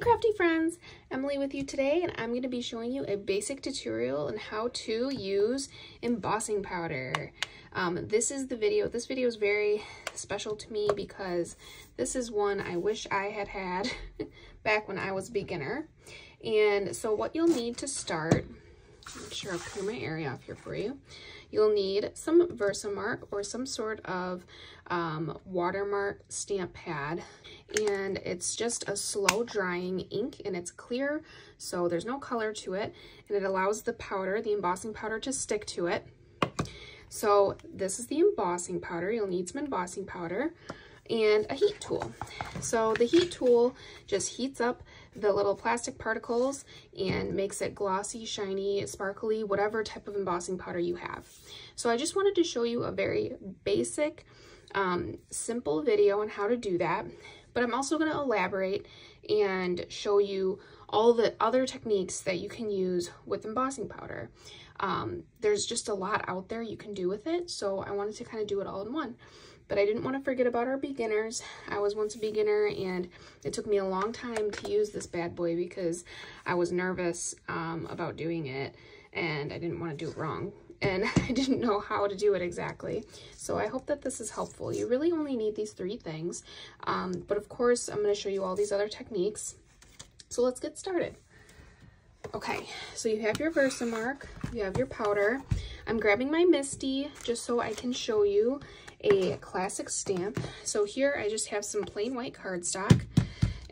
crafty friends, Emily with you today, and I'm going to be showing you a basic tutorial on how to use embossing powder. This video is very special to me because this is one I wish I had back when I was a beginner. And so what you'll need to start, make sure I'll clear my area off here for you. You'll need some Versamark or some sort of watermark stamp pad, and it's just a slow drying ink, and it's clear, so there's no color to it, and it allows the powder, the embossing powder, to stick to it. So this is the embossing powder. You'll need some embossing powder and a heat tool. So the heat tool just heats up the little plastic particles and makes it glossy, shiny, sparkly, whatever type of embossing powder you have. So I just wanted to show you a very basic, simple video on how to do that, but I'm also going to elaborate and show you all the other techniques that you can use with embossing powder. There's just a lot out there you can do with it, so I wanted to kind of do it all in one. But I didn't want to forget about our beginners. I was once a beginner, and it took me a long time to use this bad boy because I was nervous about doing it, and I didn't want to do it wrong, and I didn't know how to do it exactly. So I hope that this is helpful. You really only need these three things, but of course I'm going to show you all these other techniques. So let's get started. Okay, so you have your Versamark, you have your powder. I'm grabbing my Misty just so I can show you a classic stamp. So here I just have some plain white cardstock,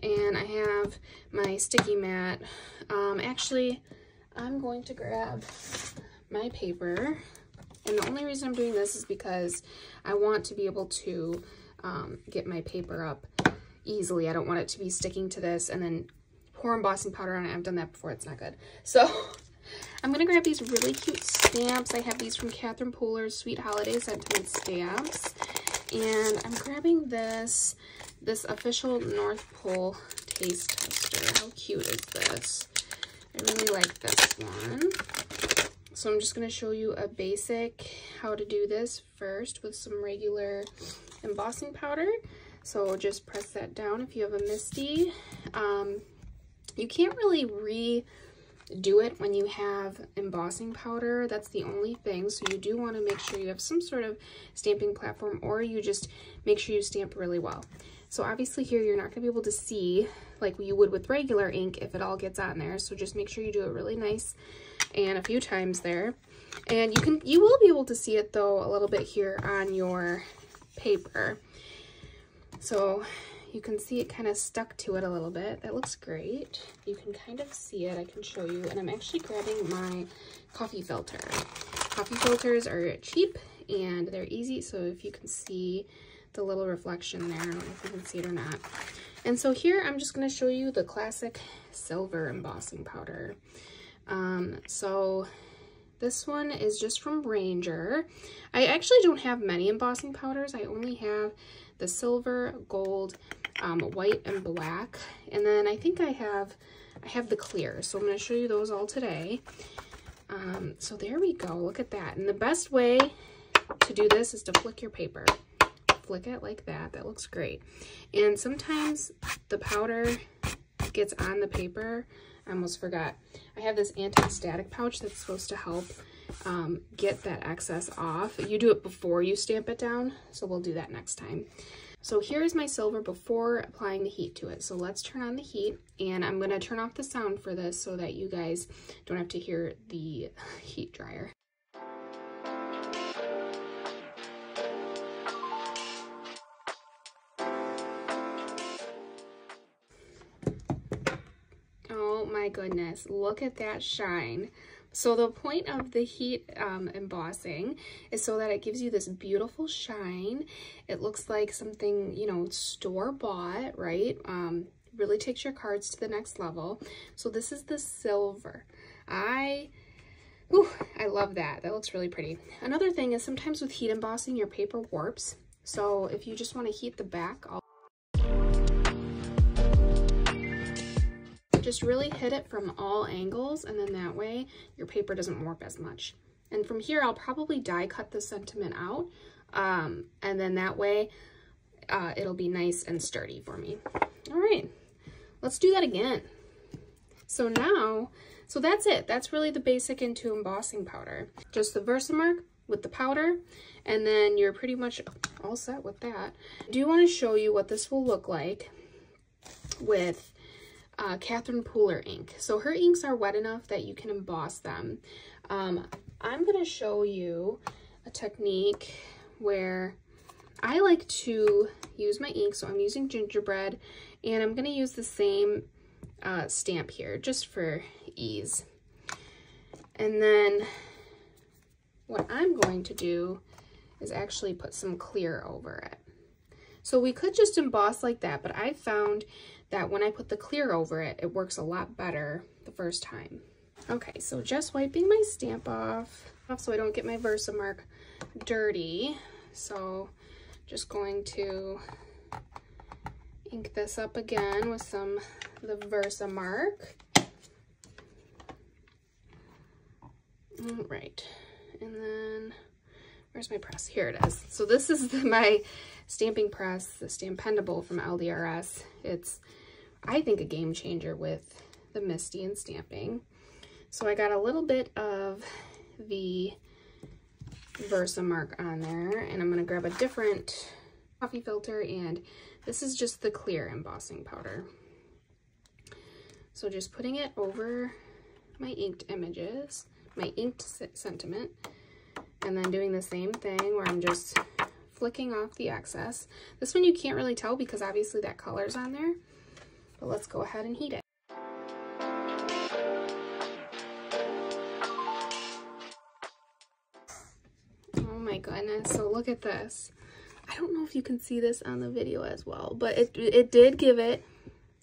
and I have my sticky mat. Actually, I'm going to grab my paper, and the only reason I'm doing this is because I want to be able to get my paper up easily. I don't want it to be sticking to this and then pour embossing powder on it. I've done that before, it's not good. So I'm gonna grab these really cute stamps. I have these from Catherine Pooler's Sweet Holiday Sentiment Stamps, and I'm grabbing this official North Pole taste tester. How cute is this? I really like this one. So I'm just gonna show you a basic how to do this first with some regular embossing powder. So just press that down if you have a Misty. You can't really redo it when you have embossing powder. That's the only thing. So you do want to make sure you have some sort of stamping platform, or you just make sure you stamp really well. So obviously here you're not going to be able to see like you would with regular ink if it all gets on there. So just make sure you do it really nice and a few times there. And you will be able to see it though a little bit here on your paper. So you can see it kind of stuck to it a little bit. That looks great. You can kind of see it. I can show you. And I'm actually grabbing my coffee filter. Coffee filters are cheap and they're easy. So if you can see the little reflection there, I don't know if you can see it or not. And so here I'm just going to show you the classic silver embossing powder. So this one is just from Ranger. I actually don't have many embossing powders. I only have the silver, gold, white, and black, and then I think I have the clear. So I'm going to show you those all today. So there we go. Look at that. And the best way to do this is to flick your paper. Flick it like that. That looks great. And sometimes the powder gets on the paper. I almost forgot. I have this anti-static pouch that's supposed to help get that excess off. You do it before you stamp it down, so we'll do that next time. So here's my silver before applying the heat to it. So let's turn on the heat, and I'm going to turn off the sound for this so that you guys don't have to hear the heat dryer. Oh my goodness, look at that shine. So the point of the heat embossing is so that it gives you this beautiful shine. It looks like something, you know, store-bought, right? Really takes your cards to the next level. So this is the silver. I love that. That looks really pretty. Another thing is sometimes with heat embossing, your paper warps. So if you just want to heat the back, just really hit it from all angles, and then that way your paper doesn't warp as much. And from here I'll probably die cut the sentiment out, and then that way it'll be nice and sturdy for me. All right, let's do that again. So now, so that's it. That's really the basic into embossing powder. Just the Versamark with the powder, and then you're pretty much all set with that. I do want to show you what this will look like with Catherine Pooler ink. So her inks are wet enough that you can emboss them. I'm going to show you a technique where I like to use my ink. So I'm using gingerbread, and I'm going to use the same stamp here just for ease. And then what I'm going to do is actually put some clear over it. So we could just emboss like that, but I found that when I put the clear over it, it works a lot better the first time. Okay, so just wiping my stamp off so I don't get my Versamark dirty. So just going to ink this up again with some of the Versamark. All right, and then where's my press? Here it is. So this is my stamping press, the Stampendable from LDRS. It's, I think, a game changer with the MISTI and stamping. So I got a little bit of the Versamark on there, and I'm going to grab a different coffee filter, and this is just the clear embossing powder. So just putting it over my inked images, my inked sentiment, and then doing the same thing where I'm just flicking off the excess. This one you can't really tell because obviously that color's on there, but let's go ahead and heat it. Oh my goodness, so look at this. I don't know if you can see this on the video as well, but it did give it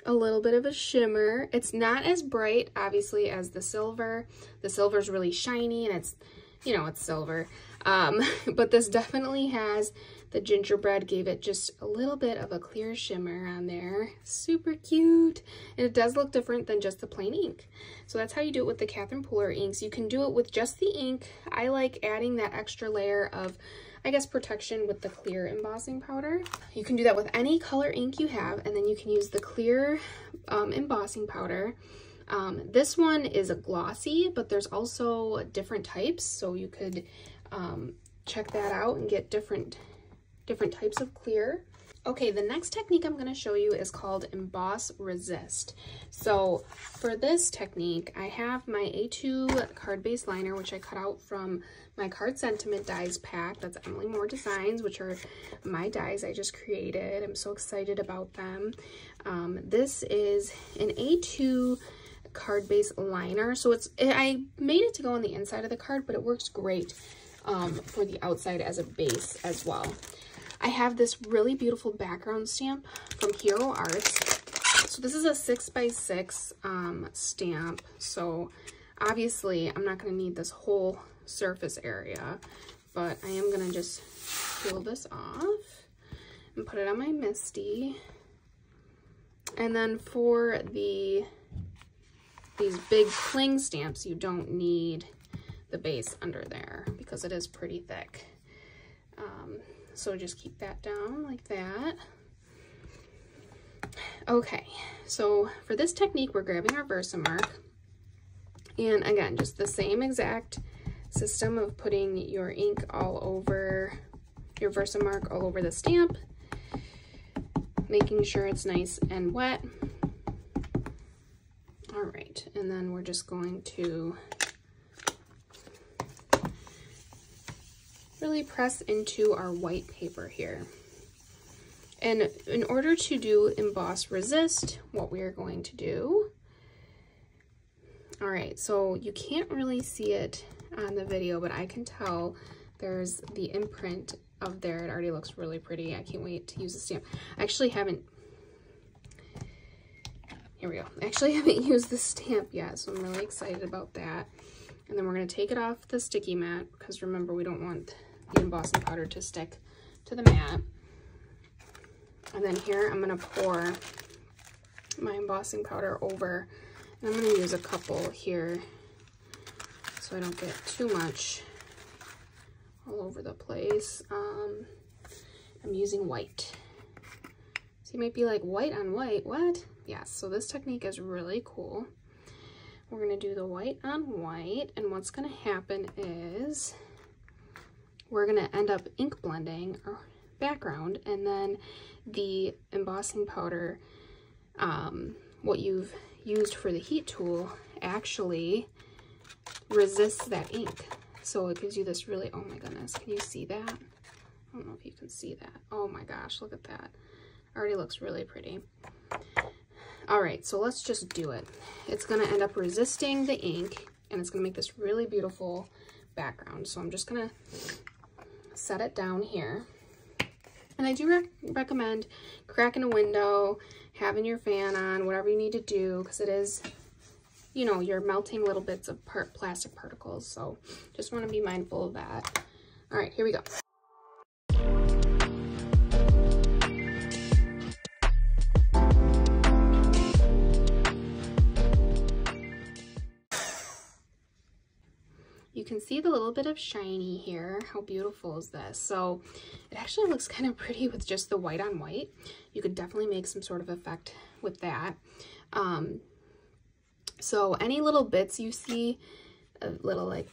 a little bit of a shimmer. It's not as bright, obviously, as the silver. The silver's really shiny, and it's, you know, it's silver. But this definitely has, the gingerbread gave it just a little bit of a clear shimmer on there. Super cute. And it does look different than just the plain ink. So that's how you do it with the Catherine Pooler inks. You can do it with just the ink. I like adding that extra layer of, I guess, protection with the clear embossing powder. You can do that with any color ink you have, and then you can use the clear embossing powder. This one is a glossy, but there's also different types, so you could check that out and get different types of clear. Okay, the next technique I'm going to show you is called Emboss Resist. So for this technique, I have my A2 card base liner, which I cut out from my Card Sentiment dies pack. That's Emily Moore Designs, which are my dies I just created. I'm so excited about them. This is an A2 card base liner. So I made it to go on the inside of the card, but it works great for the outside as a base as well. I have this really beautiful background stamp from Hero Arts. So this is a 6x6 stamp. So obviously I'm not going to need this whole surface area, but I am going to just peel this off and put it on my MISTI. And then for these big cling stamps, you don't need the base under there because it is pretty thick. So just keep that down like that. Okay, so for this technique, we're grabbing our Versamark. And again, just the same exact system of putting your ink all over, your Versamark all over the stamp, making sure it's nice and wet. All right, and then we're just going to really press into our white paper here. And in order to do Emboss Resist, what we are going to do, all right, so you can't really see it on the video, but I can tell there's the imprint of there. It already looks really pretty. I can't wait to use the stamp. I actually haven't, here we go. I actually haven't used the stamp yet, so I'm really excited about that. And then we're going to take it off the sticky mat, because remember, we don't want the embossing powder to stick to the mat. And then here I'm going to pour my embossing powder over, and I'm going to use a couple here so I don't get too much all over the place. I'm using white. So you might be like, white on white, what? Yes, so this technique is really cool. We're going to do the white on white, and what's going to happen is we're going to end up ink blending our background, and then the embossing powder, what you've used for the heat tool, actually resists that ink. So it gives you this really, oh my goodness, can you see that? I don't know if you can see that. Oh my gosh, look at that. Already looks really pretty. All right, so let's just do it. It's gonna end up resisting the ink, and it's gonna make this really beautiful background. So I'm just gonna set it down here. And I do recommend cracking a window, having your fan on, whatever you need to do, because it is, you know, you're melting little bits of plastic particles. So just want to be mindful of that. All right, here we go. You can see the little bit of shiny here. How beautiful is this? So it actually looks kind of pretty with just the white on white. You could definitely make some sort of effect with that. So any little bits you see, little like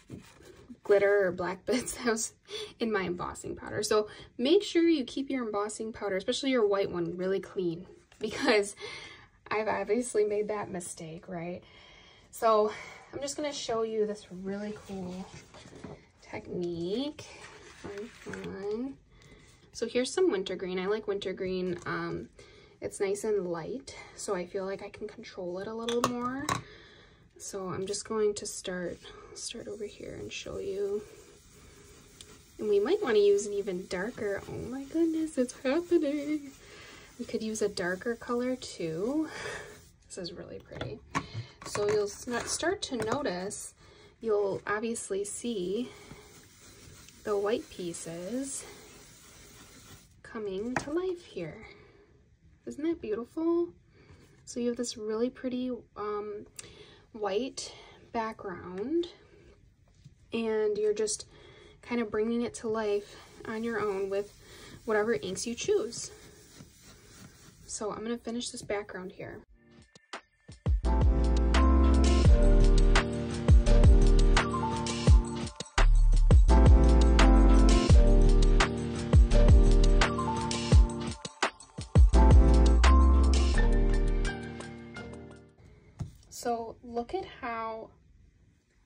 glitter or black bits, that was in my embossing powder. So make sure you keep your embossing powder, especially your white one, really clean, because I've obviously made that mistake, right? So I'm just going to show you this really cool technique. Fun. So here's some wintergreen. I like wintergreen. It's nice and light, so I feel like I can control it a little more. So I'm just going to start over here and show you. And we might want to use an even darker, oh my goodness, it's happening. We could use a darker color too. This is really pretty. So you'll start to notice, you'll obviously see the white pieces coming to life here. Isn't that beautiful? So you have this really pretty white background, and you're just kind of bringing it to life on your own with whatever inks you choose. So I'm going to finish this background here.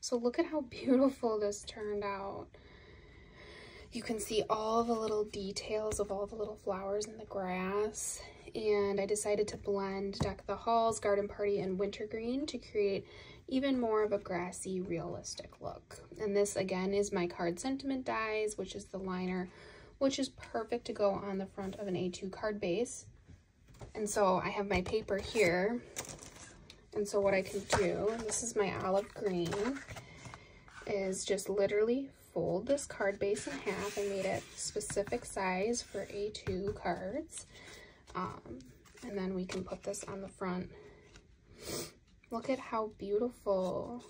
So look at how beautiful this turned out. You can see all the little details of all the little flowers in the grass. And I decided to blend Deck the Halls, Garden Party, and Wintergreen to create even more of a grassy, realistic look. And this again is my card sentiment dies, which is the liner, which is perfect to go on the front of an A2 card base. And so I have my paper here. And so what I can do, this is my olive green, is just literally fold this card base in half. I made it specific size for A2 cards. And then we can put this on the front. Look at how beautiful.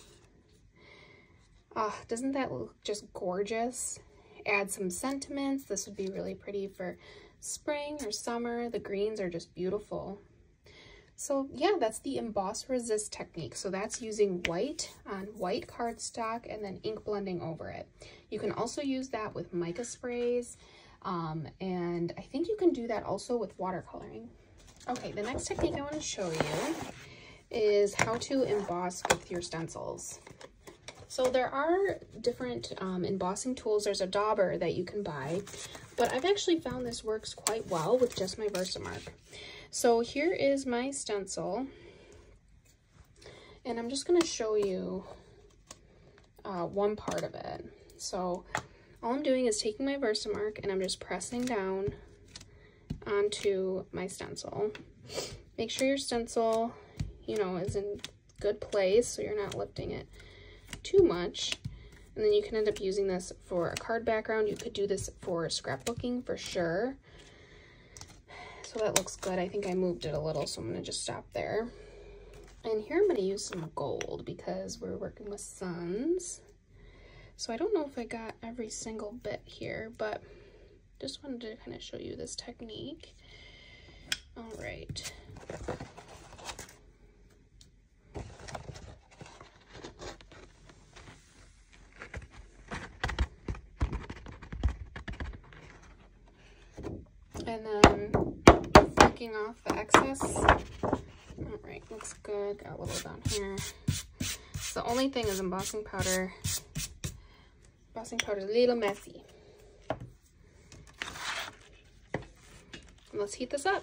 Doesn't that look just gorgeous? Add some sentiments. This would be really pretty for spring or summer. The greens are just beautiful. So yeah, that's the Emboss Resist technique. So that's using white on white cardstock and then ink blending over it. You can also use that with mica sprays, and I think you can do that also with watercoloring. Okay, the next technique I want to show you is how to emboss with your stencils. So there are different embossing tools. There's a dauber that you can buy, but I've actually found this works quite well with just my Versamark. So here is my stencil, and I'm just going to show you one part of it. So all I'm doing is taking my Versamark and I'm just pressing down onto my stencil. Make sure your stencil, you know, is in good place so you're not lifting it too much. And then you can end up using this for a card background. You could do this for scrapbooking for sure. So that looks good. I think I moved it a little, so I'm going to just stop there. And here I'm going to use some gold because we're working with suns. So I don't know if I got every single bit here, but just wanted to kind of show you this technique. All right. And then flicking off the excess. All right, looks good. Got a little down here. So the only thing is embossing powder. Embossing powder is a little messy. Let's heat this up.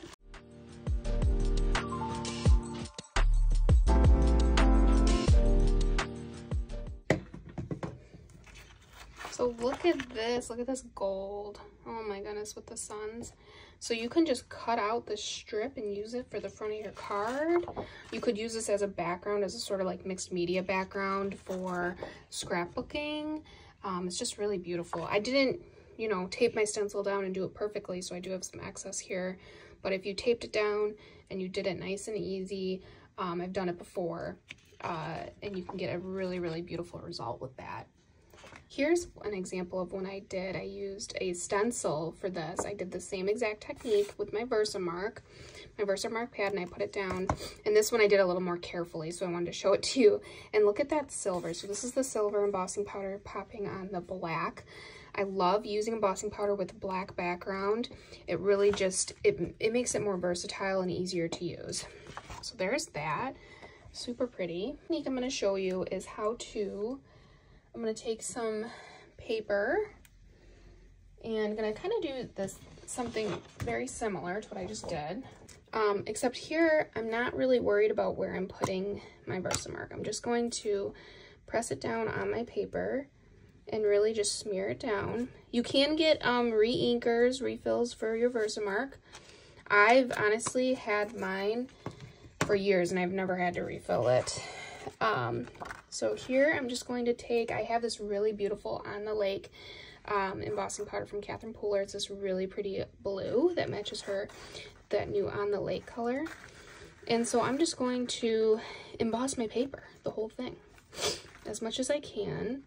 So look at this gold. Oh my goodness, with the suns. So you can just cut out this strip and use it for the front of your card. You could use this as a background, as a sort of like mixed media background for scrapbooking. It's just really beautiful. I didn't, you know, tape my stencil down and do it perfectly, so I do have some excess here. But if you taped it down and you did it nice and easy, I've done it before, and you can get a really, really beautiful result with that. Here's an example of when I used a stencil for this. I did the same exact technique with my Versamark pad, and I put it down. And this one I did a little more carefully, so I wanted to show it to you. And look at that silver. So this is the silver embossing powder popping on the black. I love using embossing powder with a black background. It really just, it makes it more versatile and easier to use. So there's that. Super pretty. The technique I'm going to show you is how to, I'm going to take some paper and I'm going to kind of do this, something very similar to what I just did. Except here, I'm not really worried about where I'm putting my Versamark. I'm just going to press it down on my paper and really just smear it down. You can get re-inkers, refills for your Versamark. I've honestly had mine for years and I've never had to refill it. So here I'm just going to take, I have this really beautiful On the Lake embossing powder from Catherine Pooler. It's this really pretty blue that matches that new On the Lake color. And so I'm just going to emboss my paper, the whole thing, as much as I can.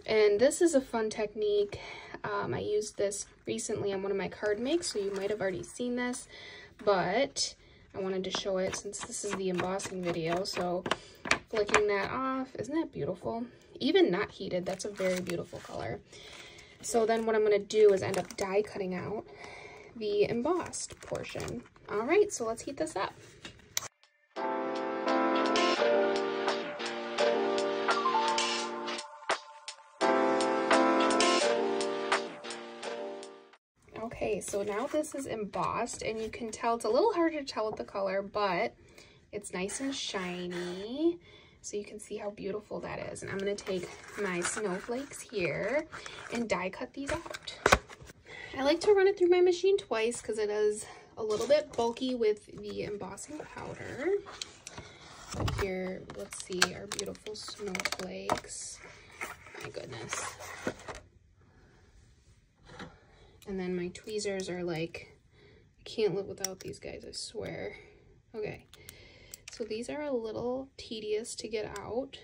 And this is a fun technique. I used this recently on one of my card makes, so you might have already seen this, but I wanted to show it since this is the embossing video. So flicking that off, isn't that beautiful? Even not heated, that's a very beautiful color. So then what I'm going to do is end up die cutting out the embossed portion. All right, so let's heat this up. Okay, so now this is embossed, and you can tell it's a little harder to tell with the color, but it's nice and shiny, so you can see how beautiful that is. And I'm going to take my snowflakes here and die cut these out. I like to run it through my machine twice because it is a little bit bulky with the embossing powder. But here, let's see our beautiful snowflakes. My goodness. And then my tweezers are like, I can't live without these guys, I swear. Okay, so these are a little tedious to get out,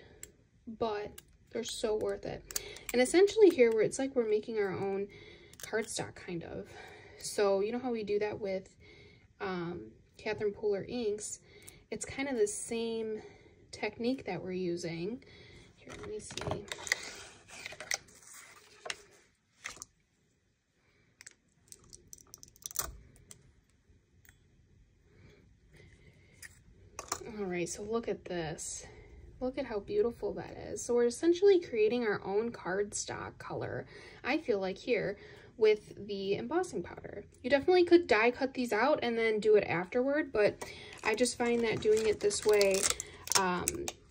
but they're so worth it. And essentially here, it's like we're making our own cardstock, kind of. So you know how we do that with Catherine Pooler inks? It's kind of the same technique that we're using. Here, let me see. All right, so look at this. Look at how beautiful that is. So we're essentially creating our own cardstock color, I feel like, here with the embossing powder. You definitely could die cut these out and then do it afterward, but I just find that doing it this way,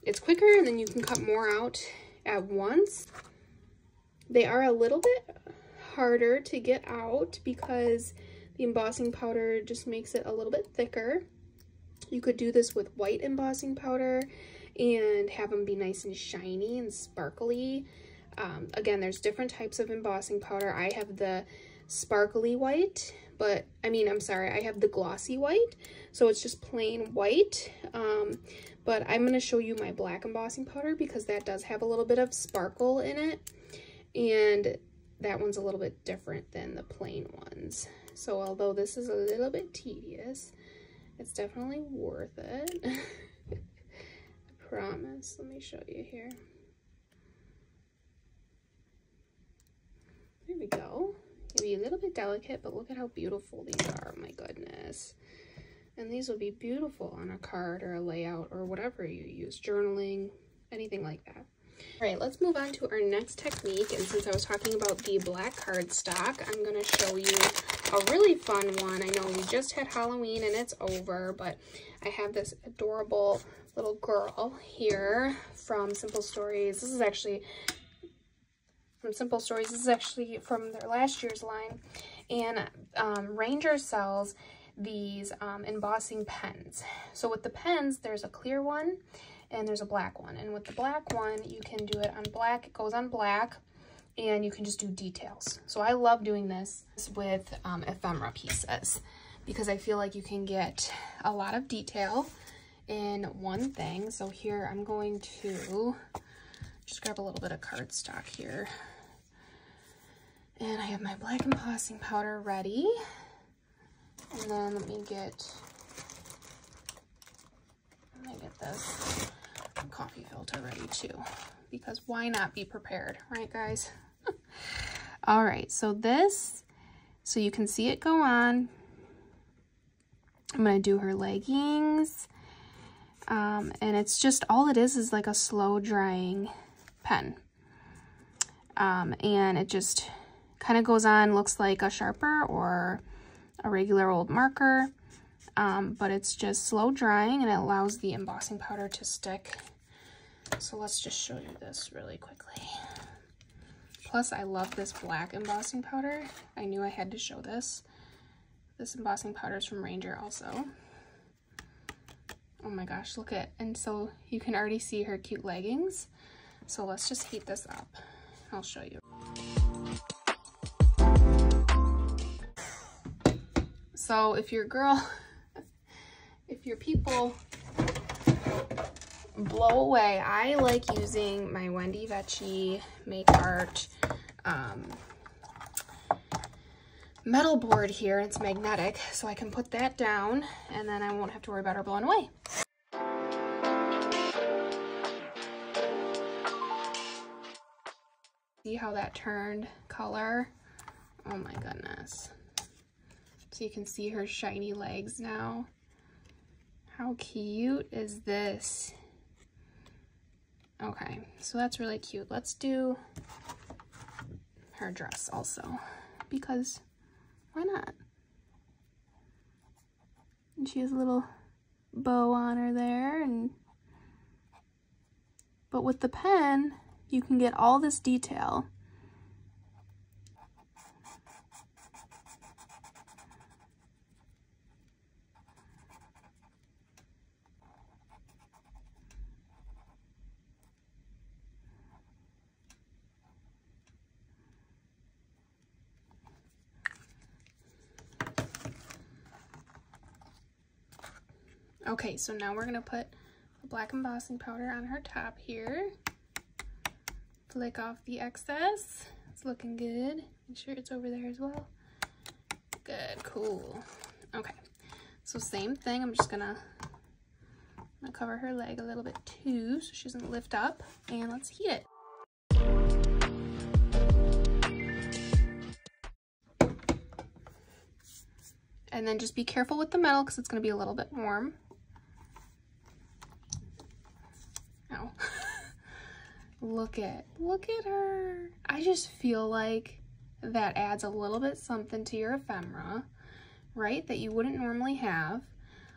it's quicker, and then you can cut more out at once. They are a little bit harder to get out because the embossing powder just makes it a little bit thicker. You could do this with white embossing powder and have them be nice and shiny and sparkly. Again, there's different types of embossing powder. I have the sparkly white, but I have the glossy white, so it's just plain white. But I'm going to show you my black embossing powder because that does have a little bit of sparkle in it, and that one's a little bit different than the plain ones. So although this is a little bit tedious, it's definitely worth it. I promise. Let me show you here. There we go. maybe a little bit delicate, but look at how beautiful these are. Oh my goodness. And these will be beautiful on a card or a layout or whatever you use, journaling, anything like that. All right, let's move on to our next technique. And since I was talking about the black cardstock, I'm going to show you a really fun one. I know we just had Halloween and it's over, but I have this adorable little girl here from Simple Stories. This is actually from Simple Stories. This is actually from their last year's line. And Ranger sells these embossing pens. So with the pens, there's a clear one and there's a black one. And with the black one, you can do it on black. It goes on black and you can just do details. So I love doing this with ephemera pieces because I feel like you can get a lot of detail in one thing. So here I'm going to just grab a little bit of cardstock here. And I have my black embossing powder ready. And then let me get this coffee filter ready too, because why not be prepared, right guys? All right, so you can see it go on. I'm gonna do her leggings, and it's just, all it is like a slow drying pen, and it just kind of goes on, looks like a sharper or a regular old marker, but it's just slow drying and it allows the embossing powder to stick. So let's just show you this really quickly. Plus, I love this black embossing powder. I knew I had to show this. This embossing powder is from Ranger also. Oh my gosh, look at, and so you can already see her cute leggings. So let's just heat this up. I'll show you. So if your people blow away, I like using my Wendy Vecchi Make Art metal board here. It's magnetic, so I can put that down and then I won't have to worry about her blowing away. See how that turned color? Oh my goodness. So you can see her shiny legs now. How cute is this? Okay, so that's really cute. Let's do her dress also, because why not? And she has a little bow on her there, but with the pen, you can get all this detail. Okay, so now we're gonna put the black embossing powder on her top here. Flick off the excess. It's looking good. Make sure it's over there as well. Good, cool. Okay, so same thing. I'm gonna cover her leg a little bit too so she doesn't lift up, and let's heat it. And then just be careful with the metal because it's gonna be a little bit warm. Ow. Look at her. I just feel like that adds a little bit something to your ephemera, right? That you wouldn't normally have.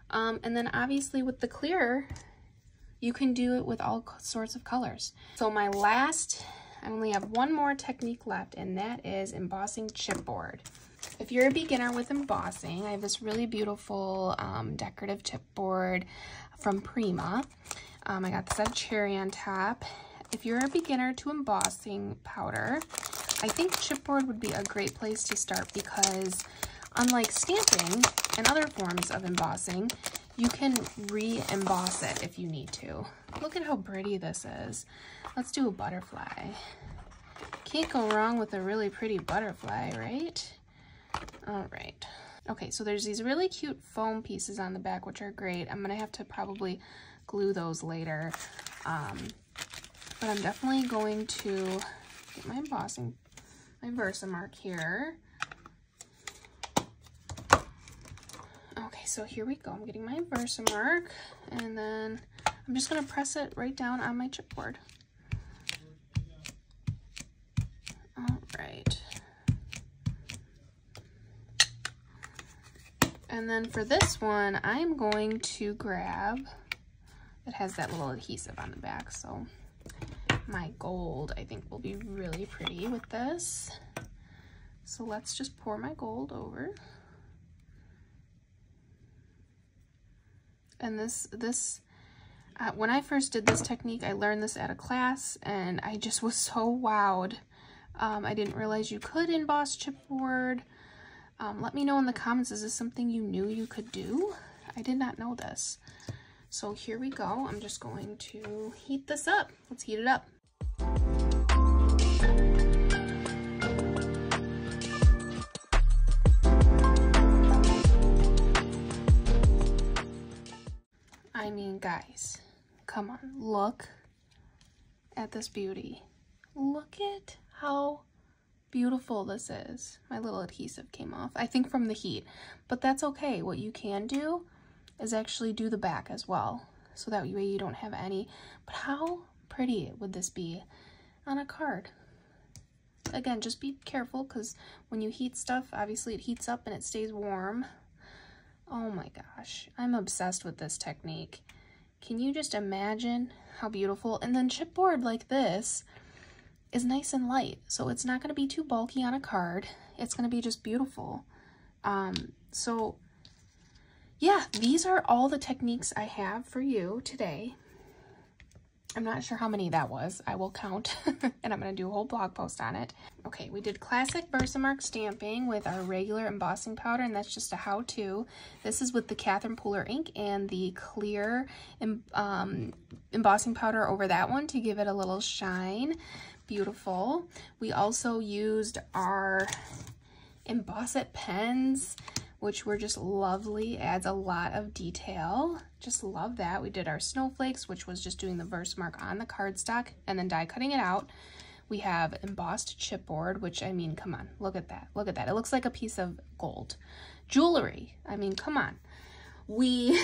And then obviously with the clear, you can do it with all sorts of colors. So I only have one more technique left, and that is embossing chipboard. If you're a beginner with embossing, I have this really beautiful decorative chipboard from Prima. I got this at cherry on top. If you're a beginner to embossing powder, I think chipboard would be a great place to start because unlike stamping and other forms of embossing, you can re-emboss it if you need to. Look at how pretty this is. Let's do a butterfly. Can't go wrong with a really pretty butterfly, right? All right. Okay, so there's these really cute foam pieces on the back, which are great. I'm gonna have to probably glue those later. But I'm definitely going to get my Versamark here. Okay, so here we go. I'm getting my Versamark, and then I'm just gonna press it right down on my chipboard. All right. And then for this one, I'm going to grab, it has that little adhesive on the back, so my gold, I think, will be really pretty with this. So let's just pour my gold over. And when I first did this technique, I learned this at a class, and I just was so wowed. I didn't realize you could emboss chipboard. Let me know in the comments, is this something you knew you could do? I did not know this. So here we go. I'm just going to heat this up. Let's heat it up. I mean, guys, come on, look at this beauty. Look at how beautiful this is. My little adhesive came off, I think from the heat, but that's okay. What you can do is actually do the back as well, so that way you don't have any. But how pretty would this be on a card? Again, just be careful, because when you heat stuff, obviously it heats up and it stays warm. Oh my gosh, I'm obsessed with this technique. Can you just imagine how beautiful? And then chipboard like this is nice and light, so it's not going to be too bulky on a card. It's going to be just beautiful. So yeah, these are all the techniques I have for you today. I'm not sure how many that was. I will count, and I'm going to do a whole blog post on it. Okay, we did classic Versamark stamping with our regular embossing powder, and that's just a how-to. This is with the Catherine Pooler ink and the clear embossing powder over that one to give it a little shine. Beautiful. We also used our Emboss It pens, which were just lovely. Adds a lot of detail. Just love that. We did our snowflakes, which was just doing the Versamark on the cardstock and then die cutting it out. We have embossed chipboard, which, I mean, come on, look at that. Look at that. It looks like a piece of gold. Jewelry. I mean, come on. We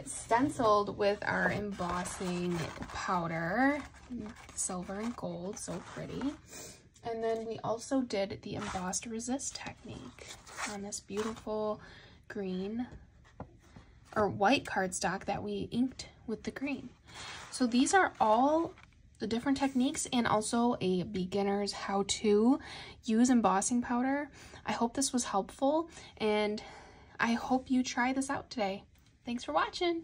stenciled with our embossing powder, silver and gold, so pretty. And then we also did the Emboss Resist technique on this beautiful green or white cardstock that we inked with the green. So these are all the different techniques and also a beginner's how-to use embossing powder. I hope this was helpful, and I hope you try this out today. Thanks for watching.